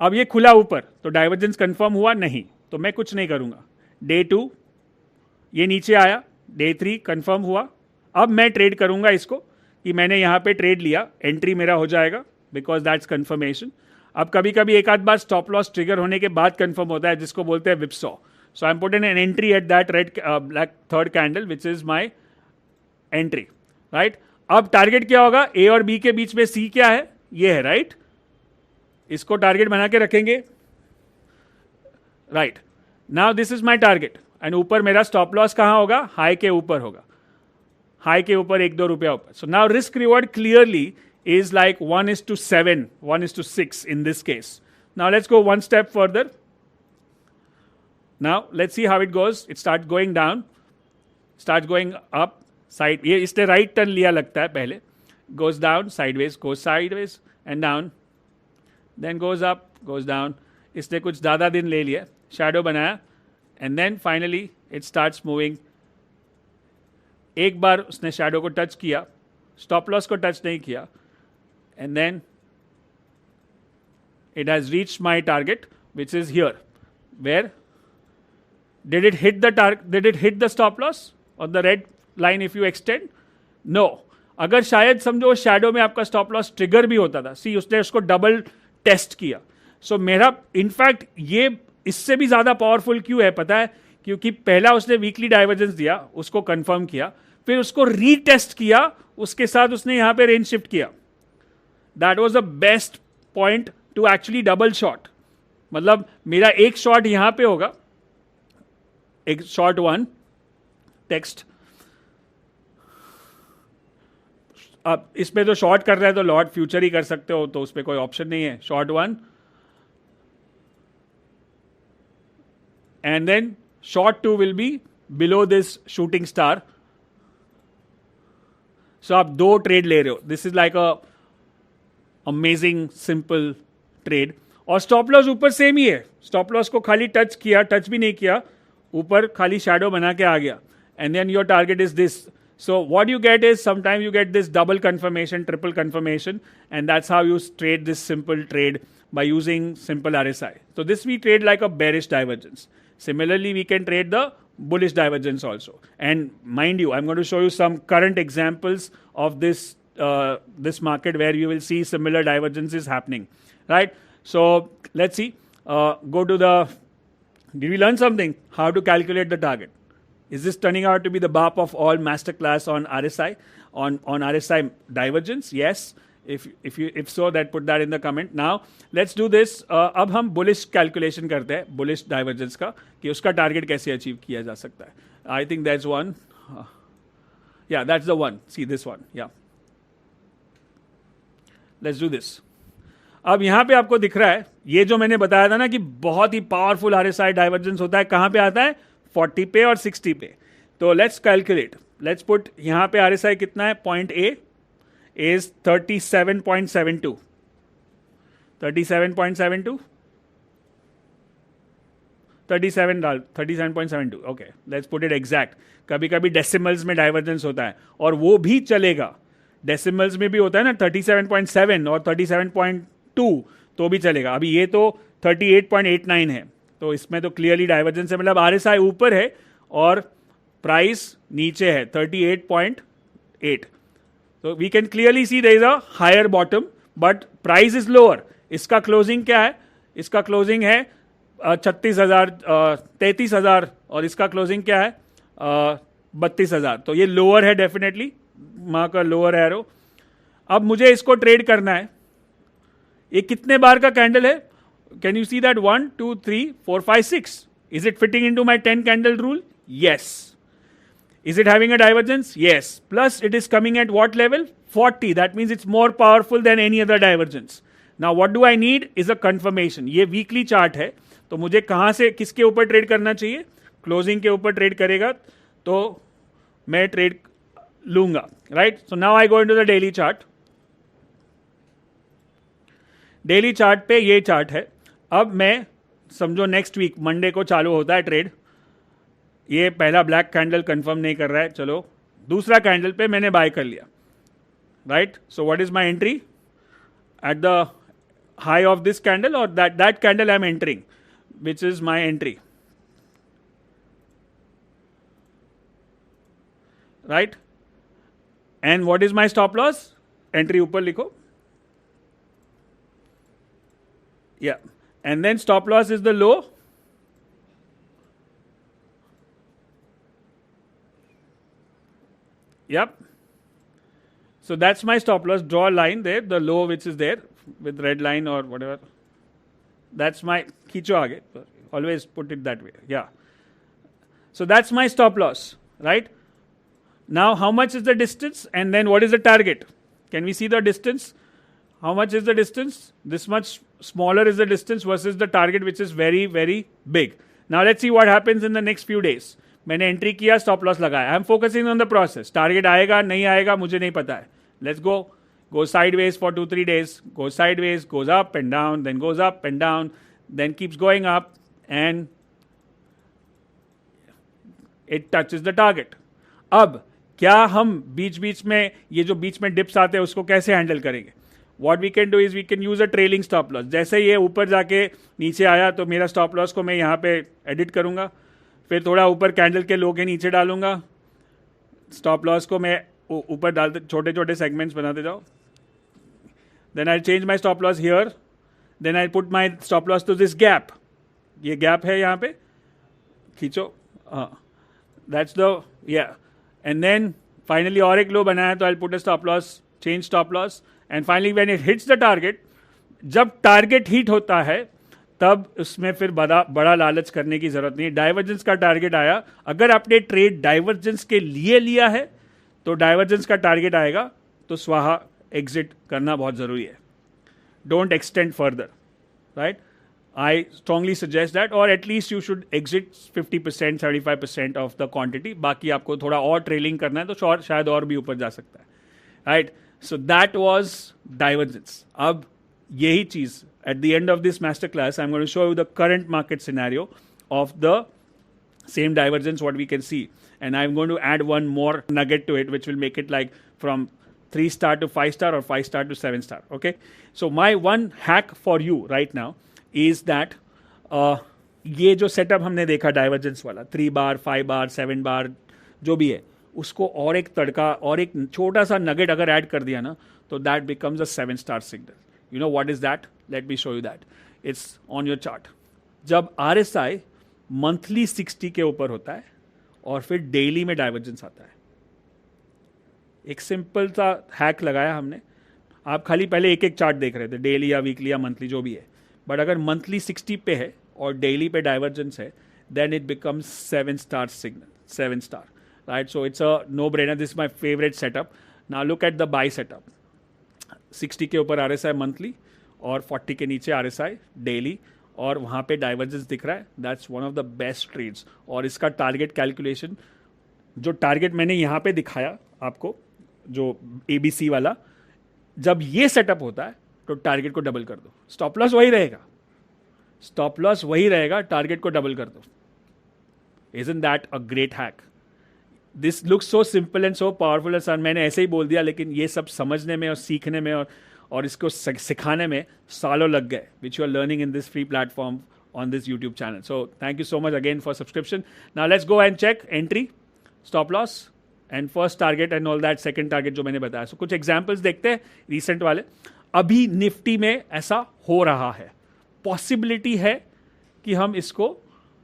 अब ये खुला ऊपर तो डाइवर्जेंस कंफर्म हुआ नहीं, तो मैं कुछ नहीं करूंगा. डे 2 ये नीचे आया, डे 3 कंफर्म हुआ. अब मैं ट्रेड करूंगा इसको कि मैंने यहाँ पे ट्रेड लिया, एंट्री मेरा हो जाएगा बिकॉज दैट्स कंफर्मेशन. अब कभी कभी एक आध बार स्टॉप लॉस ट्रिगर होने के बाद कंफर्म होता है, जिसको बोलते हैं whipsaw. So I am putting an entry at that red black third candle which is my entry. Right, अब टारगेट क्या होगा? ए और बी के बीच में सी क्या है? ये है. राइट, इसको टारगेट बना के रखेंगे. Right, now this is my target and ऊपर मेरा स्टॉप लॉस कहां होगा? हाई के ऊपर होगा. हाई के ऊपर 1-2 रुपया ऊपर. So now risk reward clearly is like 1:7, 1:6 in this case. Now let's go one step further. Now let's see how it goes. It starts going down, starts going up, side. ये इसने right turn लिया लगता है पहले. Goes down, goes sideways and down. Then goes up, goes down. इसने कुछ ज़्यादा दिन ले लिया, shadow बनाया, and then finally it starts moving. एक बार उसने shadow को touch किया, stop loss को touch नहीं किया. And then it has reached my target, which is here. Where did it hit the target? Did it hit the stop loss on the red line if you extend? No. अगर शायद समझो शैडो में आपका स्टॉप लॉस ट्रिगर भी होता था, सी उसने उसको डबल टेस्ट किया. सो मेरा इनफैक्ट ये इससे भी ज्यादा पावरफुल क्यों है पता है? क्योंकि पहला उसने वीकली डाइवर्जेंस दिया, उसको कंफर्म किया, फिर उसको रीटेस्ट किया, उसके साथ उसने यहां पे रेंज शिफ्ट किया. That was the best point to actually double shot. मतलब मेरा एक शॉट यहां पे होगा, एक शॉट 1 टेक्स्ट. अब इसमें तो शॉर्ट कर रहे हैं तो लॉट फ्यूचर ही कर सकते हो, तो उस पर कोई ऑप्शन नहीं है. Short 1 and then short 2 will be below this shooting star. So आप 2 ट्रेड ले रहे हो. This is like a amazing simple trade. और स्टॉप लॉस ऊपर सेम ही है. स्टॉप लॉस को खाली टच किया, टच भी नहीं किया, ऊपर खाली शैडो बना के आ गया. And then your target is this. So what you get is sometime you get this double confirmation, triple confirmation, and that's how you trade this simple trade by using simple RSI. So this we trade like a bearish divergence. Similarly, we can trade the bullish divergence also. And mind you, I'm going to show you some current examples of this market where you will see similar divergences happening, right? So let's see. Go to the. Did we learn something? How to calculate the target? Is this turning out to be the BAP of all masterclass on RSI, on RSI divergence? Yes. If so, that put that in the comment. Now let's do this. अब हम bullish calculation करते हैं, bullish divergence का, कि उसका target कैसे achieve किया जा सकता है. I think that's one. Yeah, that's the one. See this one. Yeah. Let's do this. अब यहाँ पे आपको दिख रहा है, ये जो मैंने बताया था ना कि बहुत ही पावरफुल RSI डाइवर्जेंस होता है, कहाँ पे आता है? 40 पे और 60 पे. तो लेट्स कैलकुलेट. लेट्स पुट यहाँ पे RSI कितना है? Point A is 37.72. 37.72? 37.72. Okay, let's put it exact. कभी कभी डेसिमल्स में डाइवर्जेंस होता है और वो भी चलेगा. डेसिमल्स में भी होता है ना 37.7 और 37.2, तो भी चलेगा. अभी ये तो 38.89 है, तो इसमें तो क्लियरली डाइवर्जेंस है. मतलब RSI ऊपर है और प्राइस नीचे है 38.8. So we can clearly see there is a higher bottom, but price is lower. इसका क्लोजिंग क्या है? इसका क्लोजिंग है 33,000 और इसका क्लोजिंग क्या है? 32,000. तो ये लोअर है डेफिनेटली, माँ का लोअर एरो. अब मुझे इसको ट्रेड करना है. ये कितने बार का कैंडल है? Can you see that? 1 2 3 4 5 6. Is it fitting into my 10 candle rule? Yes. Is it having a divergence? Yes. Plus it is coming at what level? 40. That means it's more powerful than any other divergence. Now what do I need is a confirmation. ये weekly chart है, तो मुझे कहाँ से किसके ऊपर ट्रेड करना चाहिए? क्लोजिंग के ऊपर ट्रेड करेगा तो मैं ट्रेड लूंगा, right? So now I go into the daily chart. Daily chart पे ये चार्ट है. अब मैं समझो नेक्स्ट वीक मंडे को चालू होता है ट्रेड. ये पहला ब्लैक कैंडल कंफर्म नहीं कर रहा है, चलो दूसरा कैंडल पे मैंने बाय कर लिया, right? So what is my entry? At the high of this candle और that candle I am entering, which is my entry, right? And what is my stop loss? Entry ऊपर लिखो. Yeah. And then stop loss is the low. Yep. So that's my stop loss. Draw a line there, the low which is there with red line or whatever. That's my खींचो आगे. Always put it that way. Yeah. So that's my stop loss, right? Now how much is the distance and then what is the target? Can we see the distance? How much is the distance? This much smaller is the distance versus the target which is very, very big. Now let's see what happens in the next few days. मैंने एंट्री किया, स्टॉप लॉस लगाया. I am focusing on the process. Target आएगा नहीं आएगा मुझे नहीं पता है. Let's go sideways for 2-3 days, goes sideways, goes up and down, then goes up and down, then keeps going up and it touches the target. अब क्या हम बीच बीच में ये जो बीच में डिप्स आते हैं उसको कैसे हैंडल करेंगे? What we can do is we can use a trailing stop loss. जैसे ये ऊपर जाके नीचे आया तो मेरा स्टॉप लॉस को मैं यहाँ पे एडिट करूँगा, फिर थोड़ा ऊपर कैंडल के लो के नीचे डालूंगा, स्टॉप लॉस को मैं ऊपर डालते छोटे छोटे सेगमेंट्स बनाते जाओ. Then I change my stop loss here, then I put my stop loss to this gap. ये गैप है यहाँ पे, खींचो. हाँ, that's the end then finally और एक लो बनाया तो I put a stop loss, change stop loss and finally when it hits the target. जब टारगेट हिट होता है तब उसमें फिर बड़ा लालच करने की जरूरत नहीं. डाइवर्जेंस का टारगेट आया, अगर आपने ट्रेड डाइवर्जेंस के लिए लिया है तो डाइवर्जेंस का टारगेट आएगा तो स्वाहा एग्जिट करना बहुत जरूरी है. Don't extend further, right? I strongly suggest that, और at least you should exit 50% 75% of the quantity. बाकी आपको थोड़ा और ट्रेलिंग करना है तो शायद और भी ऊपर जा सकता है, right? So that was divergence. अब यही चीज at the end of this masterclass, I'm going to show you the current market scenario of the same divergence what we can see, and I'm going to add one more nugget to it which will make it like from 3-star to 5-star or 5-star to 7-star. Okay, so my one hack for you right now is that ये जो setup हमने देखा divergence वाला 3 बार 5 बार 7 बार जो भी है, उसको और एक तड़का और एक छोटा सा nugget अगर ऐड कर दिया ना तो that becomes a 7-star signal. You know what is that? Let me show you that. It's on your chart. जब RSI मंथली 60 के ऊपर होता है और फिर डेली में डाइवर्जेंस आता है, एक सिंपल सा हैक लगाया हमने. आप खाली पहले एक एक चार्ट देख रहे थे, डेली या वीकली या मंथली जो भी है, बट अगर मंथली 60 पे है और डेली पे डाइवर्जेंस है, then it becomes 7-star signal, 7-star, right? So it's a no-brainer. This is my favorite setup. Now look at the buy setup. 60 के ऊपर RSI मंथली और 40 के नीचे RSI डेली, और वहाँ पे डाइवर्जेंस दिख रहा है. That's one of the best trades. और इसका टारगेट कैलकुलेशन, जो टारगेट मैंने यहाँ पे दिखाया आपको, जो ABC वाला, जब ये सेटअप होता है तो टारगेट को डबल कर दो. स्टॉप लॉस वही रहेगा, स्टॉप लॉस वही रहेगा, टारगेट को डबल कर दो. Isn't that a great hack? This looks so simple and so powerful. Sir मैंने ऐसे ही बोल दिया, लेकिन ये सब समझने में और सीखने में और इसको सिखाने में सालों लग गए, which you are learning in this free platform on this YouTube channel. So thank you so much again for subscription. Now let's go and check entry, stop loss and first target and all that, second target जो मैंने बताया. सो कुछ एग्जाम्पल्स देखते हैं रिसेंट वाले. अभी निफ्टी में ऐसा हो रहा है, पॉसिबिलिटी है कि हम इसको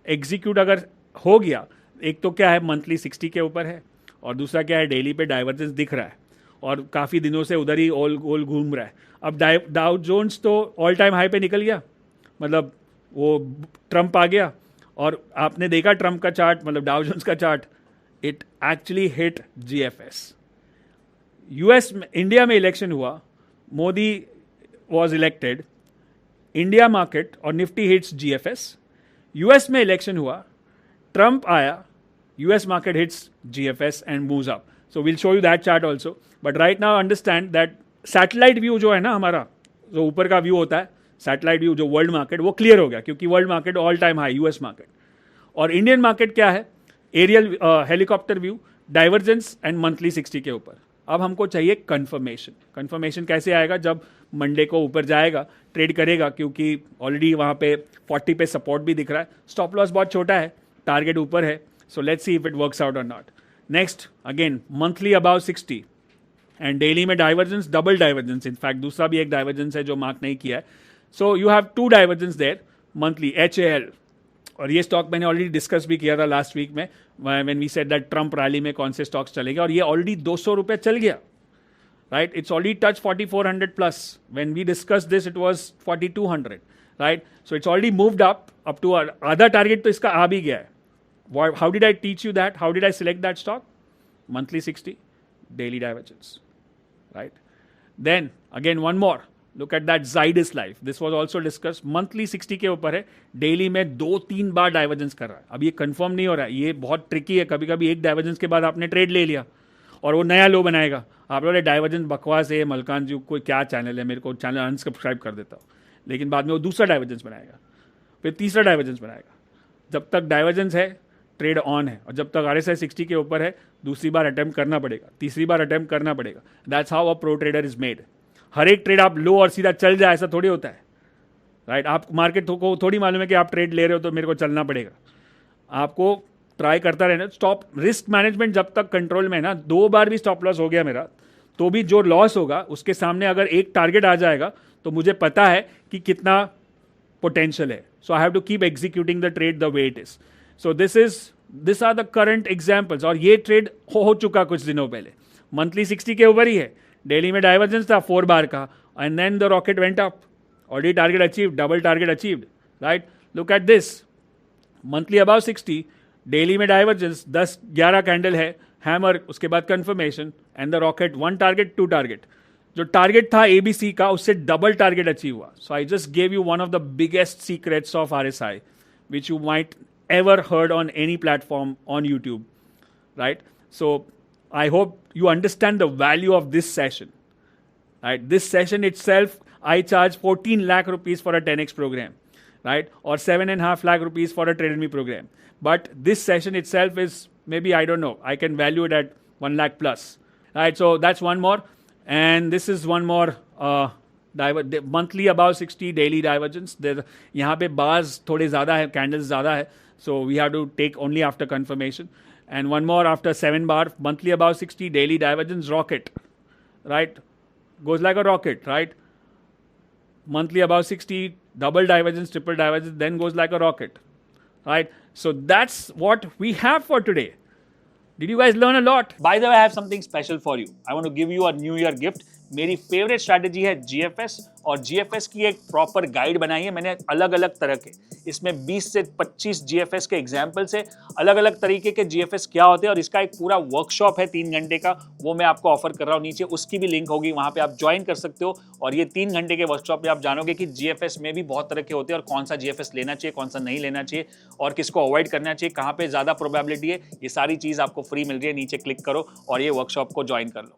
एग्जीक्यूट अगर हो गया. एक तो क्या है, मंथली 60 के ऊपर है, और दूसरा क्या है, डेली पे डाइवर्जेंस दिख रहा है और काफ़ी दिनों से उधर ही गोल घूम रहा है. अब डाउ जोन्स तो ऑल टाइम हाई पे निकल गया, मतलब वो ट्रम्प आ गया, और आपने देखा ट्रम्प का चार्ट, मतलब डाउ जोन्स का chart, it actually hit GFS. US में, इंडिया में इलेक्शन हुआ, Modi was elected, India market और निफ्टी हिट्स GFS. US में इलेक्शन हुआ, ट्रम्प आया, US market hits GFS and moves up. So we'll show you that chart also. But right now understand that satellite view जो है ना हमारा, जो ऊपर का व्यू होता है, सैटेलाइट व्यू जो वर्ल्ड मार्केट, वो क्लियर हो गया, क्योंकि world market all time high, US market. और इंडियन मार्केट क्या है, aerial helicopter view, divergence and monthly 60 के ऊपर. अब हमको चाहिए कंफर्मेशन. कंफर्मेशन कैसे आएगा? जब मंडे को ऊपर जाएगा, ट्रेड करेगा, क्योंकि ऑलरेडी वहाँ पे 40 पे सपोर्ट भी दिख रहा है, स्टॉप लॉस बहुत छोटा है, टारगेट ऊपर है. So let's see if it works out or not. Next, again, monthly above 60 and daily में divergence, double divergence. In fact, दूसरा भी एक divergence है जो मार्क नहीं किया है. So you have to divergence there monthly, HAL. और ये स्टॉक मैंने ऑलरेडी डिस्कस भी किया था लास्ट वीक में, when we said that Trump rally में कौन से स्टॉक्स चलेंगे, और ये ऑलरेडी 200 रुपये चल गया, right. It's already touch 4400 plus. When we discuss this it was 4200, right. So it's already moved up to आधा टारगेट तो इसका आ भी गया है. How did I teach you that? How did I select that stock? Monthly 60, daily divergence, right. Then again one more, look at that Zydus Life. This was also discussed. Monthly 60 के ऊपर है, डेली में 2-3 बार डाइवर्जेंस कर रहा है. अब ये कंफर्म नहीं हो रहा है, ये बहुत ट्रिकी है. कभी कभी एक डाइवर्जेंस के बाद आपने ट्रेड ले लिया और वो नया लो बनाएगा. आप बोले डाइवर्जेंस बकवास है, मलकान जी कोई क्या चैनल है, मेरे को चैनल अनसब्सक्राइब कर देता हूँ. लेकिन बाद में वो दूसरा डाइवर्जेंस बनाएगा, फिर तीसरा डाइवर्जेंस बनाएगा. जब तक डाइवर्जेंस है ट्रेड ऑन है, और जब तक RSI 60 के ऊपर है दूसरी बार अटेम्प्ट करना पड़ेगा, तीसरी बार अटेम्प्ट करना पड़ेगा. That's how a pro trader is made. हर एक ट्रेड आप लो और सीधा चल जाए ऐसा थोड़ी होता है, राइट. आप मार्केट को थोड़ी मालूम है कि आप ट्रेड ले रहे हो तो मेरे को चलना पड़ेगा. आपको ट्राई करता रहना. स्टॉप रिस्क मैनेजमेंट जब तक कंट्रोल में है ना, 2 बार भी स्टॉप लॉस हो गया मेरा, तो भी जो लॉस होगा उसके सामने अगर एक टारगेट आ जाएगा तो मुझे पता है कि कितना पोटेंशियल है. So I have to keep executing the trade the way it is. So this are the current examples. और ये ट्रेड हो चुका कुछ दिनों पहले, मंथली 60 के ऊपर ही है, डेली में डाइवर्जेंस था 4 बार का, and then the rocket went up. Already target achieved, double target achieved, right. Look at this, monthly about 60, daily में डाइवर्जेंस 10-11 कैंडल है, हैमर, उसके बाद confirmation, and the rocket 1 target 2 target. जो टारगेट था ABC का उससे डबल टारगेट अचीव हुआ. So I just gave you one of the biggest secrets of RSI which you might ever heard on any platform on YouTube, right? So I hope you understand the value of this session, right? This session itself, I charge 14 lakh rupees for a 10x program, right? Or 7.5 lakh rupees for a Trade Me program. But this session itself is maybe, I don't know, I can value it at 1 lakh plus, right? So that's one more. And this is one more, monthly about 60, daily divergence. यहाँ पे bars थोड़े ज़्यादा है, candles ज़्यादा है. So we have to take only after confirmation. And one more after 7 bar, monthly about 60, daily divergence, rocket, right? Goes like a rocket, right? Monthly about 60, double divergence, triple divergence, then goes like a rocket, right? So that's what we have for today. Did you guys learn a lot? By the way, I have something special for you. I want to give you a New Year gift. मेरी फेवरेट स्ट्रैटेजी है GFS, और GFS की एक प्रॉपर गाइड बनाई है मैंने अलग अलग तरह के. इसमें 20 से 25 GFS के एग्जाम्पल्स है, अलग अलग तरीके के GFS क्या होते हैं, और इसका एक पूरा वर्कशॉप है 3 घंटे का, वो मैं आपको ऑफर कर रहा हूँ. नीचे उसकी भी लिंक होगी, वहाँ पे आप ज्वाइन कर सकते हो. और ये 3 घंटे के वर्कशॉप में आप जानोगे कि GFS में भी बहुत तरह के होते हैं, और कौन सा GFS लेना चाहिए, कौन सा नहीं लेना चाहिए, और किसको अवॉइड करना चाहिए, कहाँ पे ज़्यादा प्रोबेबिलिटी है. ये सारी चीज़ आपको फ्री मिल रही है. नीचे क्लिक करो और ये वर्कशॉप को ज्वाइन कर लो.